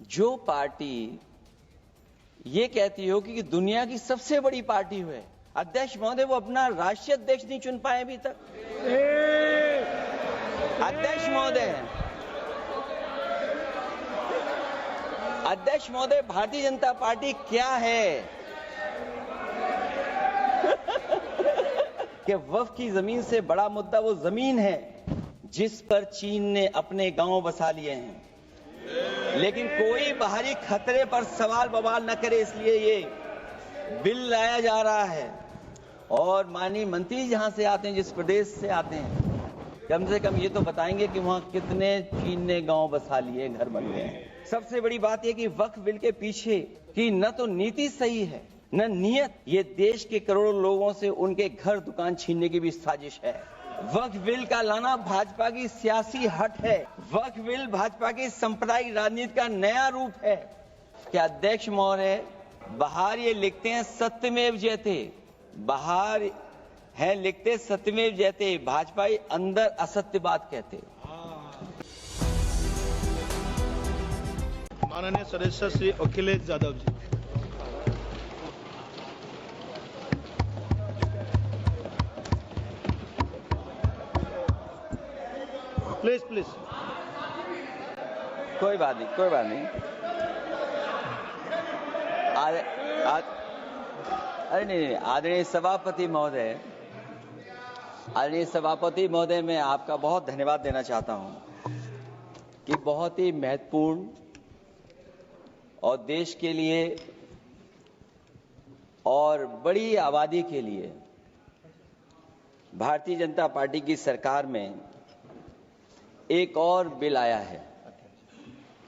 जो पार्टी ये कहती हो कि दुनिया की सबसे बड़ी पार्टी है, अध्यक्ष महोदय वो अपना राष्ट्रीय अध्यक्ष नहीं चुन पाए अभी तक। अध्यक्ष महोदय भारतीय जनता पार्टी क्या है कि वक्फ की जमीन से बड़ा मुद्दा वो जमीन है जिस पर चीन ने अपने गांव बसा लिए हैं, लेकिन कोई बाहरी खतरे पर सवाल बवाल न करे, इसलिए ये बिल लाया जा रहा है। और माननीय मंत्री जहां से आते हैं, जिस प्रदेश से आते हैं, कम से कम ये तो बताएंगे कि वहां कितने चीन ने गांव बसा लिए, घर बन गए हैं। सबसे बड़ी बात यह कि वक्फ बिल के पीछे की न तो नीति सही है न नियत, ये देश के करोड़ों लोगों से उनके घर दुकान छीनने की भी साजिश है। वक्फ बिल का लाना भाजपा की सियासी हट है। वक्फ बिल भाजपा की सांप्रदायिक राजनीति का नया रूप है। क्या अध्यक्ष महोदय बाहर ये लिखते हैं सत्यमेव जयते, बाहर है लिखते सत्यमेव जयते, भाजपा अंदर असत्य बात कहते। माननीय सदस्य श्री अखिलेश यादव जी। Please please. कोई बात नहीं। अरे नहीं, आदरणीय सभापति महोदय, मैं आपका बहुत धन्यवाद देना चाहता हूं कि बहुत ही महत्वपूर्ण और देश के लिए और बड़ी आबादी के लिए भारतीय जनता पार्टी की सरकार में एक और बिल आया है,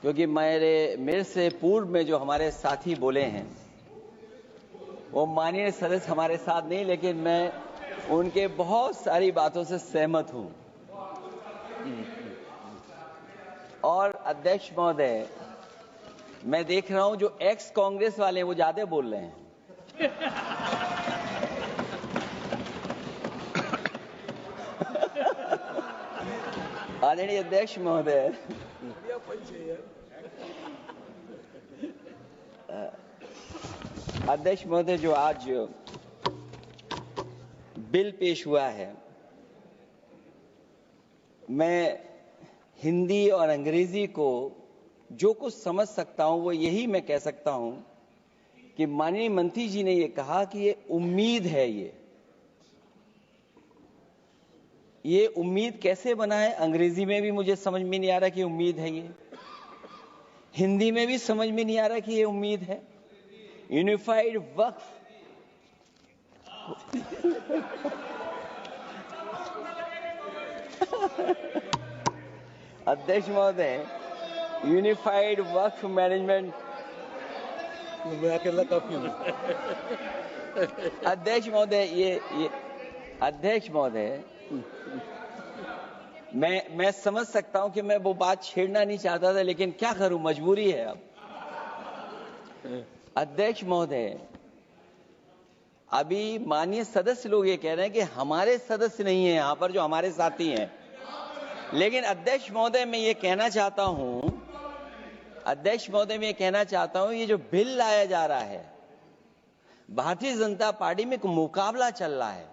क्योंकि मेरे से पूर्व में जो हमारे साथी बोले हैं वो माननीय सदस्य हमारे साथ नहीं, लेकिन मैं उनके बहुत सारी बातों से सहमत हूं। और अध्यक्ष महोदय, मैं देख रहा हूं जो एक्स कांग्रेस वाले हैं वो ज्यादा बोल रहे हैं। आदरणीय अध्यक्ष महोदय, जो आज बिल पेश हुआ है, मैं हिंदी और अंग्रेजी को जो कुछ समझ सकता हूं वो यही मैं कह सकता हूं कि माननीय मंत्री जी ने ये कहा कि ये उम्मीद है। ये उम्मीद कैसे बना है, अंग्रेजी में भी मुझे समझ में नहीं आ रहा कि उम्मीद है, ये हिंदी में भी समझ में नहीं आ रहा कि ये उम्मीद है। यूनिफाइड वक्फ अध्यक्ष महोदय, यूनिफाइड वक्फ मैनेजमेंट, अध्यक्ष महोदय, मैं समझ सकता हूं कि मैं वो बात छेड़ना नहीं चाहता था, लेकिन क्या करूं, मजबूरी है अब। अध्यक्ष महोदय, अभी माननीय सदस्य लोग ये कह रहे हैं कि हमारे सदस्य नहीं है यहां पर जो हमारे साथी हैं, लेकिन अध्यक्ष महोदय मैं ये कहना चाहता हूं, ये जो बिल लाया जा रहा है, भारतीय जनता पार्टी में एक मुकाबला चल रहा है।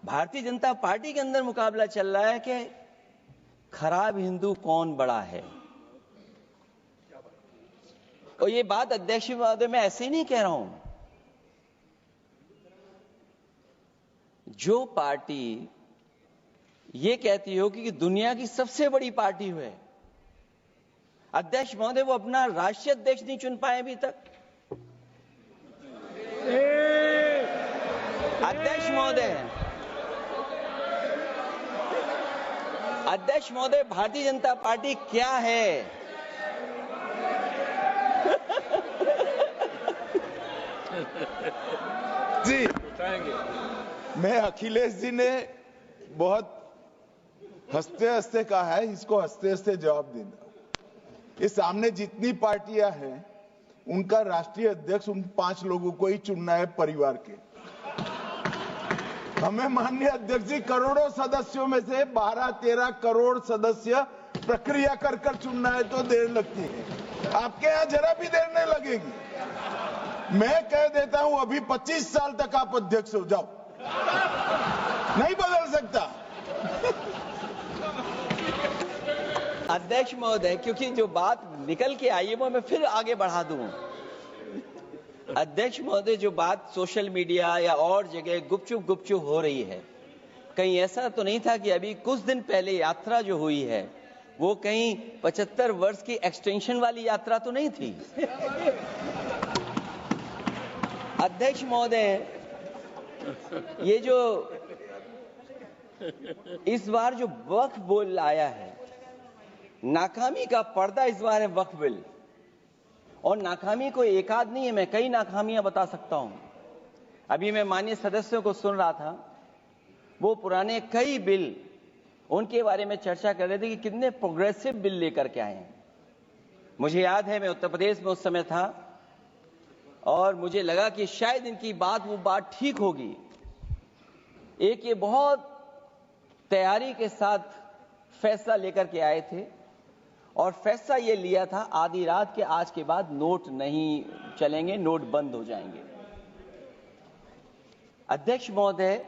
भारतीय जनता पार्टी के अंदर मुकाबला चल रहा है कि खराब हिंदू कौन बड़ा है। और ये बात अध्यक्ष महोदय मैं ऐसे ही नहीं कह रहा हूं। जो पार्टी ये कहती हो कि दुनिया की सबसे बड़ी पार्टी है, अध्यक्ष महोदय वो अपना राष्ट्रीय अध्यक्ष नहीं चुन पाए अभी तक। अध्यक्ष महोदय भारतीय जनता पार्टी क्या है? जी, मैं अखिलेश जी ने बहुत हंसते हंसते कहा है, इसको हंसते हंसते जवाब देना। इस सामने जितनी पार्टियां हैं उनका राष्ट्रीय अध्यक्ष उन 5 लोगों को ही चुनना है परिवार के। हमें माननीय अध्यक्ष जी करोड़ों सदस्यों में से 12-13 करोड़ सदस्य प्रक्रिया कर कर चुनना है तो देर लगती है। आपके यहाँ जरा भी देर नहीं लगेगी। मैं कह देता हूं अभी 25 साल तक आप अध्यक्ष हो जाओ, नहीं बदल सकता। अध्यक्ष महोदय, क्योंकि जो बात निकल के आई है वो मैं फिर आगे बढ़ा दूं। अध्यक्ष महोदय, जो बात सोशल मीडिया या और जगह गुपचुप हो रही है, कहीं ऐसा तो नहीं था कि अभी कुछ दिन पहले यात्रा जो हुई है वो कहीं 75 वर्ष की एक्सटेंशन वाली यात्रा तो नहीं थी? अध्यक्ष महोदय, ये जो इस बार जो वक्फ बिल आया है, नाकामी का पर्दा इस बार है वक्फ बिल। और नाकामी कोई एक आध नहीं है, मैं कई नाकामियां बता सकता हूं। अभी मैं माननीय सदस्यों को सुन रहा था, वो पुराने कई बिल उनके बारे में चर्चा कर रहे थे कि कितने प्रोग्रेसिव बिल लेकर के आए हैं। मुझे याद है मैं उत्तर प्रदेश में उस समय था और मुझे लगा कि शायद इनकी वो बात ठीक होगी। एक ये बहुत तैयारी के साथ फैसला लेकर के आए थे और फैसला ये लिया था आधी रात के आज के बाद नोट नहीं चलेंगे, नोट बंद हो जाएंगे। अध्यक्ष महोदय,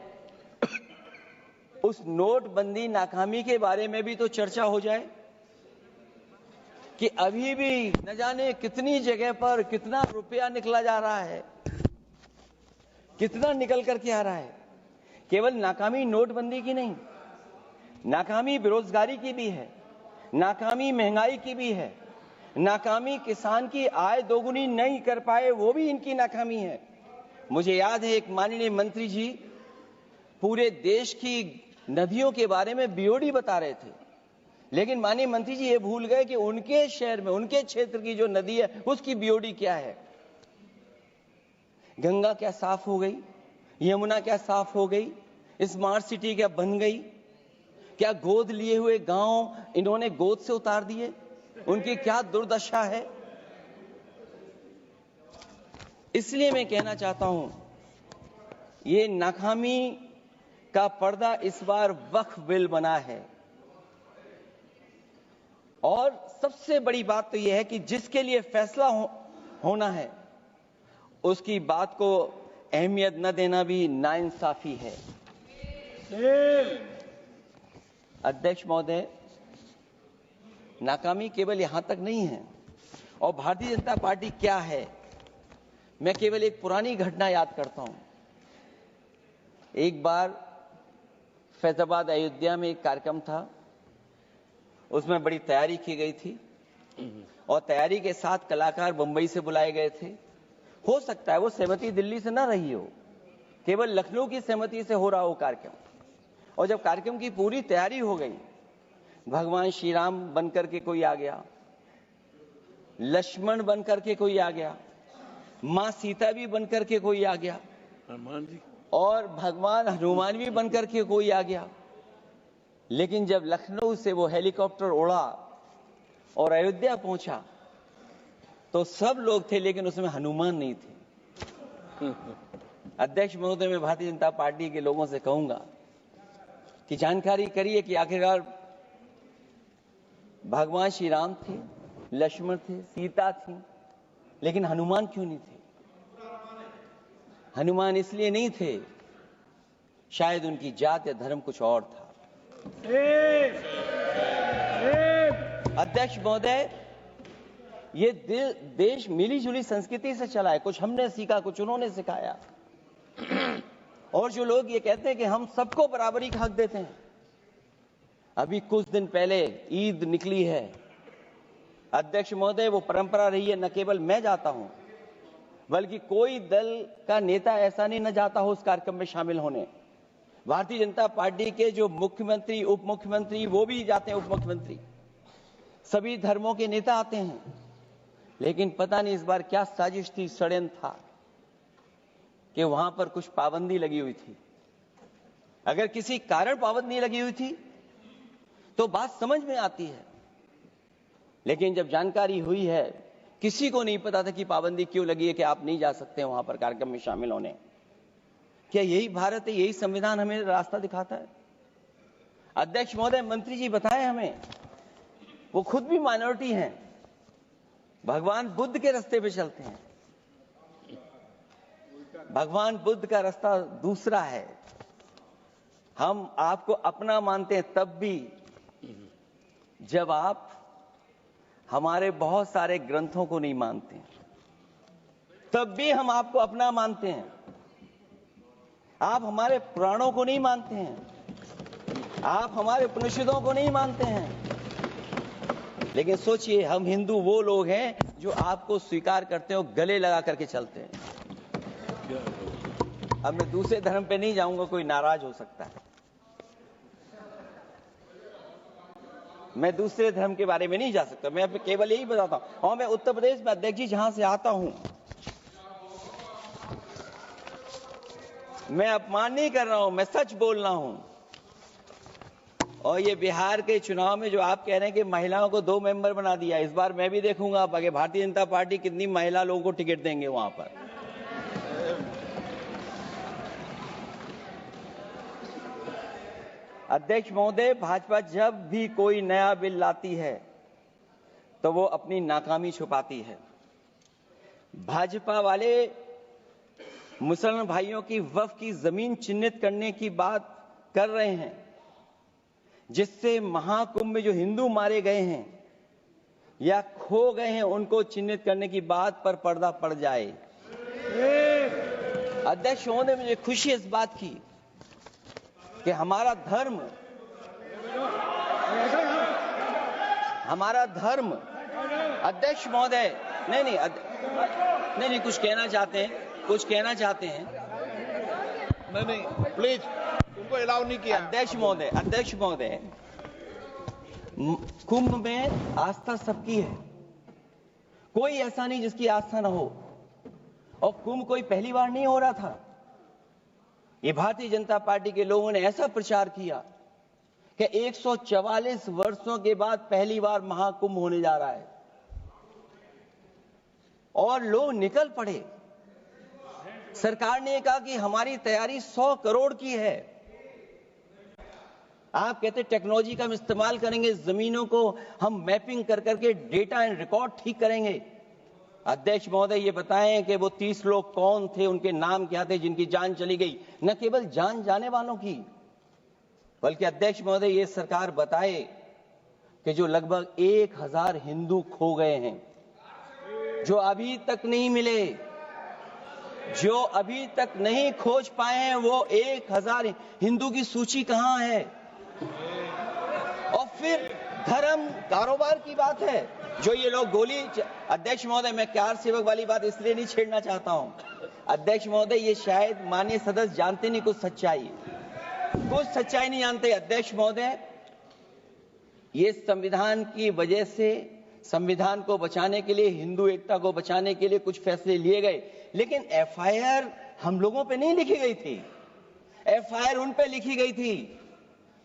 उस नोटबंदी नाकामी के बारे में भी तो चर्चा हो जाए कि अभी भी न जाने कितनी जगह पर कितना रुपया निकला जा रहा है, कितना निकल करके आ रहा है। केवल नाकामी नोटबंदी की नहीं, नाकामी बेरोजगारी की भी है, नाकामी महंगाई की भी है, नाकामी किसान की आय दोगुनी नहीं कर पाए वो भी इनकी नाकामी है। मुझे याद है एक माननीय मंत्री जी पूरे देश की नदियों के बारे में बीओडी बता रहे थे, लेकिन माननीय मंत्री जी ये भूल गए कि उनके शहर में, उनके क्षेत्र की जो नदी है उसकी बीओडी क्या है। गंगा क्या साफ हो गई, यमुना क्या साफ हो गई, स्मार्ट सिटी क्या बन गई, क्या गोद लिए हुए गांव इन्होंने गोद से उतार दिए, उनकी क्या दुर्दशा है। इसलिए मैं कहना चाहता हूं, ये नाकामी का पर्दा इस बार वक्फ बिल बना है। और सबसे बड़ी बात तो यह है कि जिसके लिए फैसला होना है उसकी बात को अहमियत न देना भी नाइंसाफी है। अध्यक्ष महोदय, नाकामी केवल यहां तक नहीं है। और भारतीय जनता पार्टी क्या है, मैं केवल एक पुरानी घटना याद करता हूं। एक बार फैजाबाद अयोध्या में एक कार्यक्रम था, उसमें बड़ी तैयारी की गई थी और तैयारी के साथ कलाकार मुंबई से बुलाए गए थे। हो सकता है वो सहमति दिल्ली से ना रही हो, केवल लखनऊ की सहमति से हो रहा हो कार्यक्रम। और जब कार्यक्रम की पूरी तैयारी हो गई, भगवान श्री राम बनकर के कोई आ गया, लक्ष्मण बनकर के कोई आ गया, मां सीता भी बनकर के कोई आ गया, हनुमान जी और भगवान हनुमान भी बनकर के कोई आ गया। लेकिन जब लखनऊ से वो हेलीकॉप्टर उड़ा और अयोध्या पहुंचा तो सब लोग थे, लेकिन उसमें हनुमान नहीं थे। अध्यक्ष महोदय, मैं भारतीय जनता पार्टी के लोगों से कहूंगा कि जानकारी करिए कि आखिरकार भगवान श्री राम थे, लक्ष्मण थे, सीता थी, लेकिन हनुमान क्यों नहीं थे? हनुमान इसलिए नहीं थे, शायद उनकी जात या धर्म कुछ और था। अध्यक्ष महोदय, ये देश मिली जुली संस्कृति से चला है। कुछ हमने सीखा, कुछ उन्होंने सिखाया। और जो लोग ये कहते हैं कि हम सबको बराबरी का हक देते हैं, अभी कुछ दिन पहले ईद निकली है। अध्यक्ष महोदय, वो परंपरा रही है, न केवल मैं जाता हूं बल्कि कोई दल का नेता ऐसा नहीं न जाता हो उस कार्यक्रम में शामिल होने। भारतीय जनता पार्टी के जो मुख्यमंत्री, उप मुख्यमंत्री, वो भी जाते हैं, उप मुख्यमंत्री, सभी धर्मों के नेता आते हैं। लेकिन पता नहीं इस बार क्या साजिश थी, षड्यंत्र था कि वहां पर कुछ पाबंदी लगी हुई थी। अगर किसी कारण पाबंदी लगी हुई थी तो बात समझ में आती है, लेकिन जब जानकारी हुई है, किसी को नहीं पता था कि पाबंदी क्यों लगी है कि आप नहीं जा सकते वहां पर कार्यक्रम में शामिल होने। क्या यही भारत है, यही संविधान हमें रास्ता दिखाता है? अध्यक्ष महोदय, मंत्री जी बताएं हमें वो खुद भी माइनॉरिटी हैं, भगवान बुद्ध के रास्ते पे चलते हैं। भगवान बुद्ध का रास्ता दूसरा है। हम आपको अपना मानते हैं तब भी जब आप हमारे बहुत सारे ग्रंथों को नहीं मानते, तब भी हम आपको अपना मानते हैं। आप हमारे पुराणों को नहीं मानते हैं, आप हमारे उपनिषदों को नहीं मानते हैं। लेकिन सोचिए, हम हिंदू वो लोग हैं जो आपको स्वीकार करते हैं और गले लगा करके चलते हैं। अब मैं दूसरे धर्म पे नहीं जाऊंगा, कोई नाराज हो सकता है। मैं दूसरे धर्म के बारे में नहीं जा सकता, मैं केवल यही बताता हूं। और मैं उत्तर प्रदेश में अध्यक्ष जी जहां से आता हूं, मैं अपमान नहीं कर रहा हूं, मैं सच बोल रहा हूं। और ये बिहार के चुनाव में जो आप कह रहे हैं कि महिलाओं को 2 मेंबर बना दिया, इस बार मैं भी देखूंगा आगे भारतीय जनता पार्टी कितनी महिला लोगों को टिकट देंगे वहां पर। अध्यक्ष महोदय, भाजपा जब भी कोई नया बिल लाती है तो वो अपनी नाकामी छुपाती है। भाजपा वाले मुसलमान भाइयों की वक्फ की जमीन चिन्हित करने की बात कर रहे हैं, जिससे महाकुंभ में जो हिंदू मारे गए हैं या खो गए हैं उनको चिन्हित करने की बात पर पर्दा पड़ जाए। अध्यक्ष महोदय, मुझे खुशी है इस बात की कि हमारा धर्म अध्यक्ष महोदय नहीं कुछ कहना चाहते हैं नहीं प्लीज, तुमको अलाउ नहीं किया। अध्यक्ष महोदय, कुंभ में आस्था सबकी है, कोई ऐसा नहीं जिसकी आस्था ना हो। और कुंभ कोई पहली बार नहीं हो रहा था। ये भारतीय जनता पार्टी के लोगों ने ऐसा प्रचार किया कि 144 वर्षों के बाद पहली बार महाकुंभ होने जा रहा है और लोग निकल पड़े। सरकार ने कहा कि हमारी तैयारी 100 करोड़ की है। आप कहते टेक्नोलॉजी का हम इस्तेमाल करेंगे, जमीनों को हम मैपिंग कर करके डेटा एंड रिकॉर्ड ठीक करेंगे। अध्यक्ष महोदय, ये बताएं कि वो 30 लोग कौन थे, उनके नाम क्या थे जिनकी जान चली गई। न केवल जान जाने वालों की, बल्कि अध्यक्ष महोदय ये सरकार बताए कि जो लगभग 1000 हिंदू खो गए हैं, जो अभी तक नहीं मिले, जो अभी तक नहीं खोज पाए हैं, वो 1000 हिंदू की सूची कहां है। और फिर धर्म कारोबार की बात है, जो ये लोग गोली। अध्यक्ष महोदय, मैं कार सेवक वाली बात इसलिए नहीं छेड़ना चाहता हूं। अध्यक्ष महोदय, ये शायद माननीय सदस्य जानते नहीं कुछ सच्चाई नहीं जानते। अध्यक्ष महोदय, ये संविधान की वजह से, संविधान को बचाने के लिए, हिंदू एकता को बचाने के लिए कुछ फैसले लिए गए, लेकिन एफआईआर हम लोगों पे नहीं लिखी गई थी। एफआईआर उन पे लिखी गई थी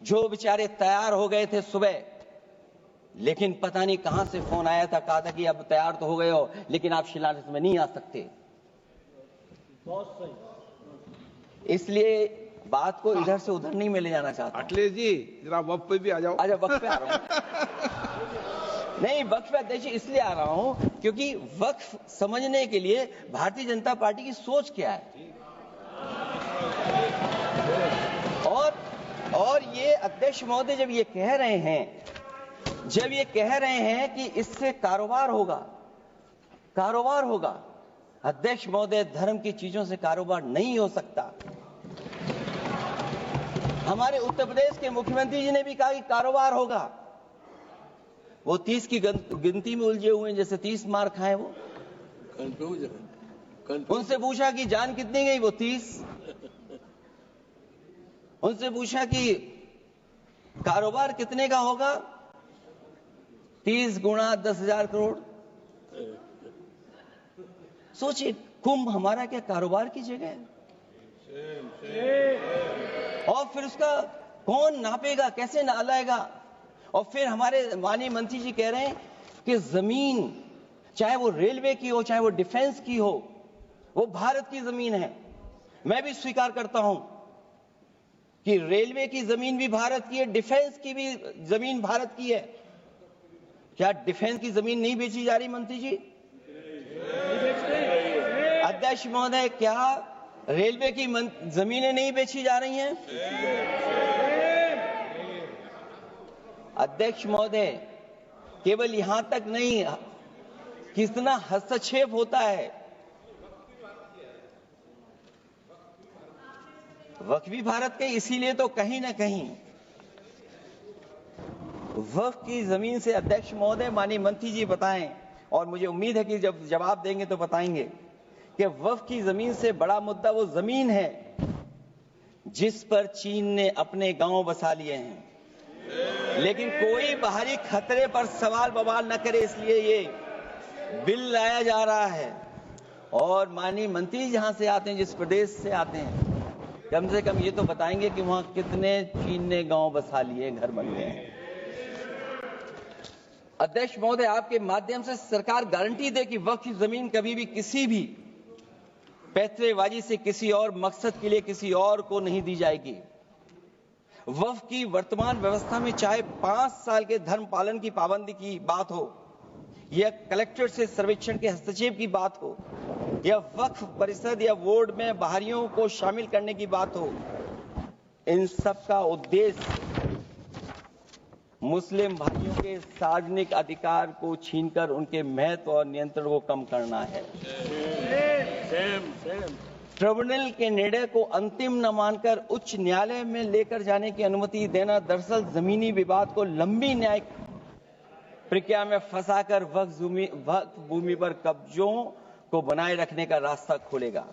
जो बेचारे तैयार हो गए थे सुबह, लेकिन पता नहीं कहां से फोन आया था, कहा था कि अब तैयार तो हो गए हो लेकिन आप शिलान्यास में नहीं आ सकते। बहुत सही। इसलिए बात को इधर से उधर नहीं में ले जाना चाहता। अखिलेश जी, जरा वक्त पे भी आ जाओ। अच्छा, वक्त पे आ रहा हूं। नहीं, वक्त पे अध्यक्ष इसलिए आ रहा हूं क्योंकि वक्त समझने के लिए भारतीय जनता पार्टी की सोच क्या है। और ये अध्यक्ष महोदय जब ये कह रहे हैं कि इससे कारोबार होगा, अध्यक्ष महोदय, धर्म की चीजों से कारोबार नहीं हो सकता। हमारे उत्तर प्रदेश के मुख्यमंत्री जी ने भी कहा कि कारोबार होगा। वो 30 की गिनती में उलझे हुए हैं, जैसे 30 मार खाए वो। उनसे पूछा कि जान कितनी गई, वो 30। उनसे पूछा कि कारोबार कितने का होगा, 30 गुणा 10,000 करोड़। सोचिए, कुंभ हमारा क्या कारोबार की जगह है? और फिर उसका कौन नापेगा, कैसे नालाएगा? और फिर हमारे माननीय मंत्री जी कह रहे हैं कि जमीन, चाहे वो रेलवे की हो, चाहे वो डिफेंस की हो, वो भारत की जमीन है। मैं भी स्वीकार करता हूं कि रेलवे की जमीन भी भारत की है, डिफेंस की भी जमीन भारत की है। क्या डिफेंस की जमीन नहीं बेची जा रही मंत्री जी? अध्यक्ष महोदय, क्या रेलवे की जमीनें नहीं बेची जा रही हैं? अध्यक्ष महोदय, केवल यहां तक नहीं, कितना हस्तक्षेप होता है। वक्फ भी भारत के, इसीलिए तो कहीं ना कहीं वक्फ की जमीन से, अध्यक्ष महोदय, माननीय मंत्री जी बताएं, और मुझे उम्मीद है कि जब जवाब देंगे तो बताएंगे कि वक्फ की जमीन से बड़ा मुद्दा वो जमीन है जिस पर चीन ने अपने गांव बसा लिए हैं, लेकिन कोई बाहरी खतरे पर सवाल बवाल न करे, इसलिए ये बिल लाया जा रहा है। और माननीय मंत्री जहां से आते हैं, जिस प्रदेश से आते हैं, कम से कम ये तो बताएंगे कि वहां कितने चीन ने गांव बसा लिए, घर बन गए हैं। अध्यक्ष महोदय, आपके माध्यम से सरकार गारंटी दे कि वक्फ की जमीन कभी भी किसी भी पैतरेबाजी से किसी और मकसद के लिए किसी और को नहीं दी जाएगी। वक्फ की वर्तमान व्यवस्था में चाहे 5 साल के धर्म पालन की पाबंदी की बात हो, या कलेक्टर से सर्वेक्षण के हस्तक्षेप की बात हो, या वक्फ परिषद या बोर्ड में बाहरियों को शामिल करने की बात हो, इन सब का उद्देश्य मुस्लिम भाइयों के सार्वजनिक अधिकार को छीनकर उनके महत्व और नियंत्रण को कम करना है। ट्रिब्यूनल के निर्णय को अंतिम न मानकर उच्च न्यायालय में लेकर जाने की अनुमति देना दरअसल जमीनी विवाद को लंबी न्यायिक प्रक्रिया में फंसाकर वक्फ भूमि पर कब्जों को बनाए रखने का रास्ता खोलेगा।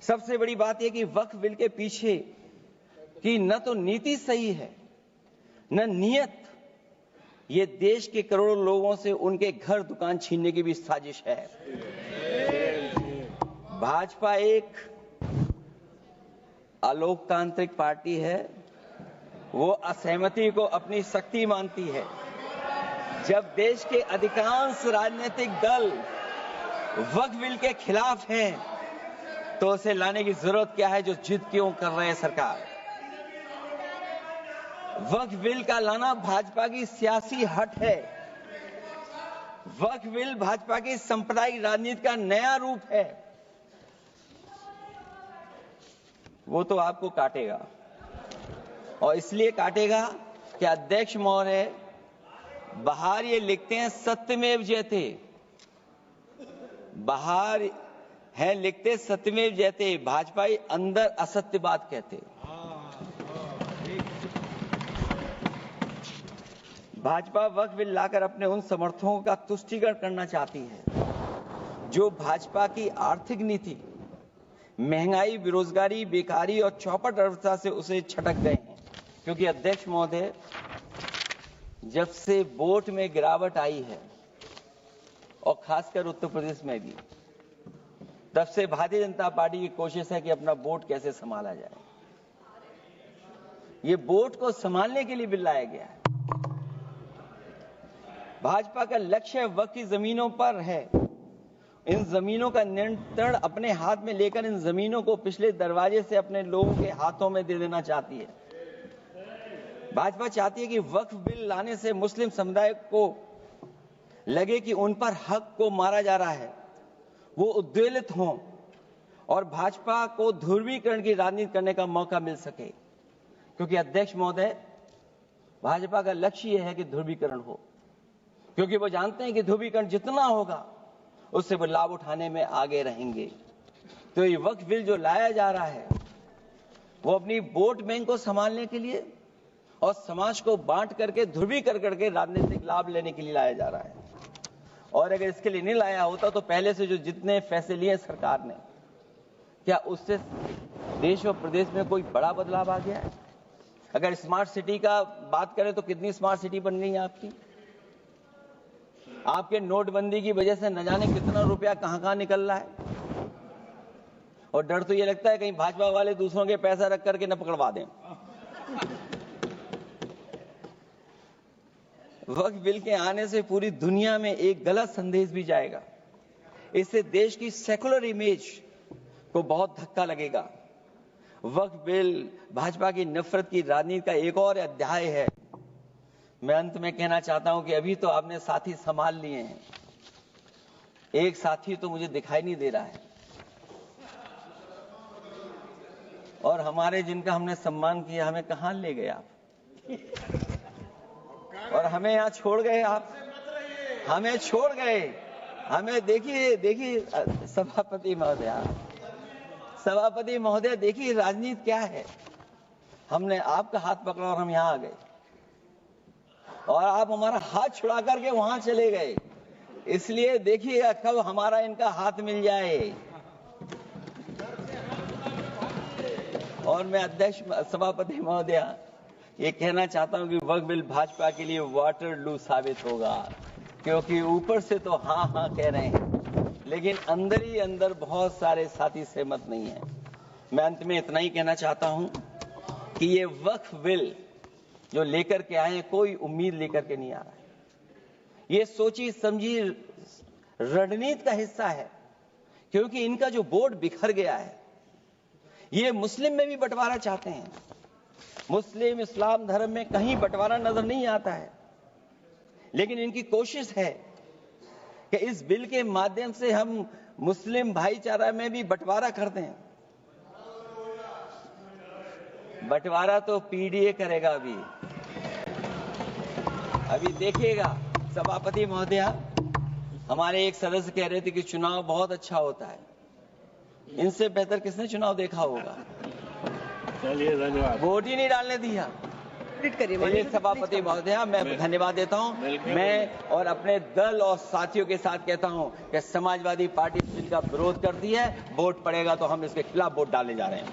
सबसे बड़ी बात यह कि वक्फ बिल के पीछे की न तो नीति सही है, न नियत। ये देश के करोड़ों लोगों से उनके घर दुकान छीनने की भी साजिश है। भाजपा एक अलोकतांत्रिक पार्टी है, वो असहमति को अपनी शक्ति मानती है। जब देश के अधिकांश राजनीतिक दल वक्फ बिल के खिलाफ हैं, तो उसे लाने की जरूरत क्या है, जो जिद क्यों कर रहे हैं सरकार? वक्फ बिल का लाना भाजपा की सियासी हट है। वक्फ बिल भाजपा की सांप्रदायिक राजनीति का नया रूप है। वो तो आपको काटेगा, और इसलिए काटेगा कि अध्यक्ष महोदय बाहर ये लिखते हैं सत्यमेव जयते, बाहर है लिखते सत्यमेव जयते, भाजपाई अंदर असत्य बात कहते। भाजपा वक्फ बिल लाकर अपने उन समर्थकों का तुष्टीकरण करना चाहती है जो भाजपा की आर्थिक नीति, महंगाई, बेरोजगारी, बेकारी और चौपट अर्थव्यवस्था से उसे छटक गए हैं। क्योंकि अध्यक्ष महोदय, जब से वोट में गिरावट आई है, और खासकर उत्तर प्रदेश में भी, तब से भारतीय जनता पार्टी की कोशिश है कि अपना वोट कैसे संभाला जाए। ये वोट को संभालने के लिए बिल लाया गया है। भाजपा का लक्ष्य वक्फ की जमीनों पर है। इन जमीनों का नियंत्रण अपने हाथ में लेकर इन जमीनों को पिछले दरवाजे से अपने लोगों के हाथों में दे देना चाहती है। भाजपा चाहती है कि वक्फ बिल लाने से मुस्लिम समुदाय को लगे कि उन पर हक को मारा जा रहा है, वो उद्वेलित हों और भाजपा को ध्रुवीकरण की राजनीति करने का मौका मिल सके। क्योंकि अध्यक्ष महोदय, भाजपा का लक्ष्य यह है कि ध्रुवीकरण हो, क्योंकि वो जानते हैं कि ध्रुवीकरण जितना होगा उससे वो लाभ उठाने में आगे रहेंगे। तो ये वक्फ बिल जो लाया जा रहा है, वो अपनी वोट बैंक को संभालने के लिए और समाज को बांट करके ध्रुवीकरण करके राजनीतिक लाभ लेने के लिए लाया जा रहा है। और अगर इसके लिए नहीं लाया होता तो पहले से जो जितने फैसले लिए सरकार ने, क्या उससे देश और प्रदेश में कोई बड़ा बदलाव आ गया है? अगर स्मार्ट सिटी का बात करें तो कितनी स्मार्ट सिटी बन गई है आपकी? आपके नोटबंदी की वजह से न जाने कितना रुपया कहां निकल रहा है। और डर तो ये लगता है कहीं भाजपा वाले दूसरों के पैसा रख करके न पकड़वा दें। वक्फ बिल के आने से पूरी दुनिया में एक गलत संदेश भी जाएगा। इससे देश की सेकुलर इमेज को बहुत धक्का लगेगा। वक्फ बिल भाजपा की नफरत की राजनीति का एक और अध्याय है। मैं अंत में कहना चाहता हूं कि अभी तो आपने साथी संभाल लिए हैं, एक साथी तो मुझे दिखाई नहीं दे रहा है, और हमारे जिनका हमने सम्मान किया हमें कहां ले गए आप, और हमें यहां छोड़ गए आप, हमें छोड़ गए, हमें देखिए सभापति महोदय देखिए राजनीति क्या है। हमने आपका हाथ पकड़ा और हम यहां आ गए, और आप हमारा हाथ छुड़ा करके वहां चले गए। इसलिए देखिएगा कब हमारा इनका हाथ मिल जाए। और मैं अध्यक्ष सभापति महोदय ये कहना चाहता हूं कि वक्फ बिल भाजपा के लिए वाटरलू साबित होगा, क्योंकि ऊपर से तो हाँ हाँ कह रहे हैं, लेकिन अंदर ही अंदर बहुत सारे साथी सहमत नहीं है। मैं अंत में इतना ही कहना चाहता हूं कि ये वक्फ बिल जो लेकर के आए कोई उम्मीद लेकर के नहीं आ रहा है, ये सोची समझी रणनीति का हिस्सा है, क्योंकि इनका जो बोर्ड बिखर गया है, ये मुस्लिम में भी बंटवारा चाहते हैं। मुस्लिम इस्लाम धर्म में कहीं बंटवारा नजर नहीं आता है, लेकिन इनकी कोशिश है कि इस बिल के माध्यम से हम मुस्लिम भाईचारा में भी बंटवारा करते हैं। बंटवारा तो पीडीए करेगा। अभी देखिएगा सभापति महोदय, हमारे एक सदस्य कह रहे थे कि चुनाव बहुत अच्छा होता है, इनसे बेहतर किसने चुनाव देखा होगा। चलिए धन्यवाद। वोट ही नहीं डालने दिया। सभापति महोदय मैं धन्यवाद देता हूं। मैं और अपने दल और साथियों के साथ कहता हूं कि समाजवादी पार्टी जिनका विरोध करती है, वोट पड़ेगा तो हम इसके खिलाफ वोट डालने जा रहे हैं।